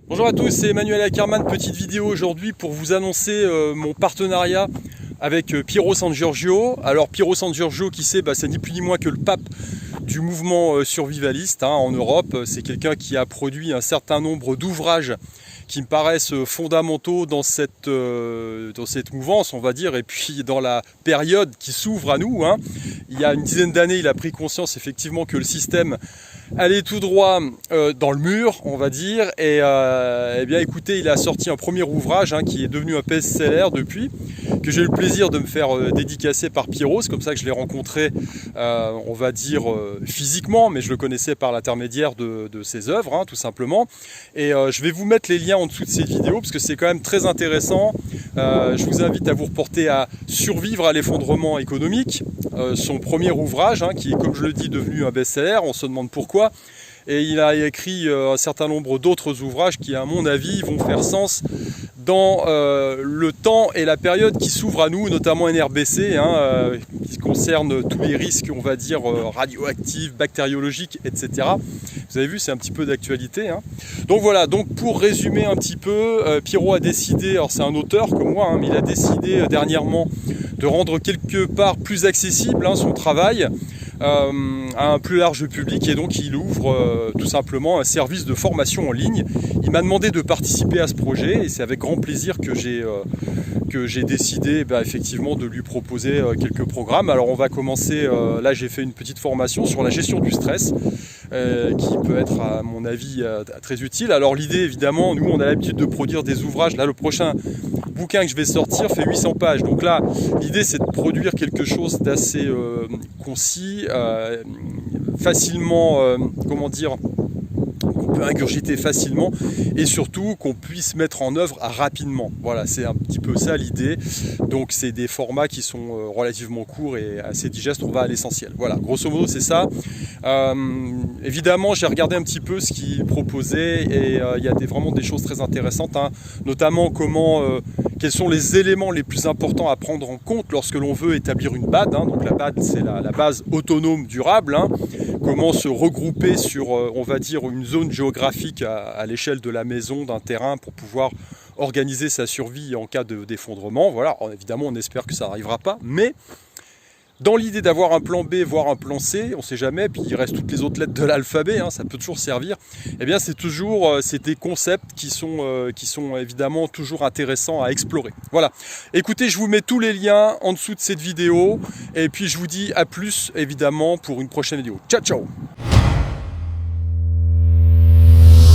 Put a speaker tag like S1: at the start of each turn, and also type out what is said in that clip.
S1: Bonjour à tous, c'est Emmanuel Ackerman, petite vidéo aujourd'hui pour vous annoncer mon partenariat avec Piero San Giorgio. Alors Piero San Giorgio, qui c'est, c'est ni plus ni moins que le pape du mouvement survivaliste en Europe. C'est quelqu'un qui a produit un certain nombre d'ouvrages qui me paraissent fondamentaux dans cette mouvance, on va dire, et puis dans la période qui s'ouvre à nous. Il y a une dizaine d'années, il a pris conscience effectivement que le système allait tout droit dans le mur, on va dire, et bien écoutez, il a sorti un premier ouvrage qui est devenu un best-seller depuis, que j'ai eu le plaisir de me faire dédicacer par Piero. C'est comme ça que je l'ai rencontré, on va dire, physiquement, mais je le connaissais par l'intermédiaire de ses œuvres, tout simplement. Et je vais vous mettre les liens en dessous de cette vidéo, parce que c'est quand même très intéressant. Je vous invite à vous reporter à Survivre à l'effondrement économique, son premier ouvrage, qui est, comme je le dis, devenu un best-seller. On se demande pourquoi. Et il a écrit un certain nombre d'autres ouvrages qui, à mon avis, vont faire sens dans le temps et la période qui s'ouvre à nous, notamment NRBC, qui concerne tous les risques, on va dire, radioactifs, bactériologiques, etc. Vous avez vu, c'est un petit peu d'actualité. Donc voilà, donc pour résumer un petit peu, Piero a décidé, alors c'est un auteur comme moi, mais il a décidé dernièrement de rendre quelque part plus accessible son travail à un plus large public, et donc il ouvre tout simplement un service de formation en ligne. Il m'a demandé de participer à ce projet et c'est avec grand plaisir que j'ai décidé effectivement de lui proposer quelques programmes. Alors on va commencer, là j'ai fait une petite formation sur la gestion du stress qui peut être à mon avis très utile. Alors l'idée, évidemment, nous on a l'habitude de produire des ouvrages. Là le prochain bouquin que je vais sortir fait 800 pages, donc là l'idée c'est de produire quelque chose d'assez concis, facilement, comment dire, qu'on peut ingurgiter facilement, et surtout qu'on puisse mettre en œuvre rapidement. Voilà, c'est un petit peu ça l'idée. Donc c'est des formats qui sont relativement courts et assez digestes. On va à l'essentiel. Voilà, grosso modo c'est ça. Évidemment, j'ai regardé un petit peu ce qu'il proposait, et il y a vraiment des choses très intéressantes, notamment quels sont les éléments les plus importants à prendre en compte lorsque l'on veut établir une BAD. Donc la BAD, c'est la base autonome durable. Comment se regrouper sur, on va dire, une zone géographique à l'échelle de la maison, d'un terrain, pour pouvoir organiser sa survie en cas d'effondrement. Voilà, alors, évidemment, on espère que ça n'arrivera pas, mais dans l'idée d'avoir un plan B, voire un plan C, on ne sait jamais, puis il reste toutes les autres lettres de l'alphabet, ça peut toujours servir. Eh bien, c'est des concepts qui sont évidemment toujours intéressants à explorer. Voilà. Écoutez, je vous mets tous les liens en dessous de cette vidéo, et puis je vous dis à plus, évidemment, pour une prochaine vidéo. Ciao, ciao!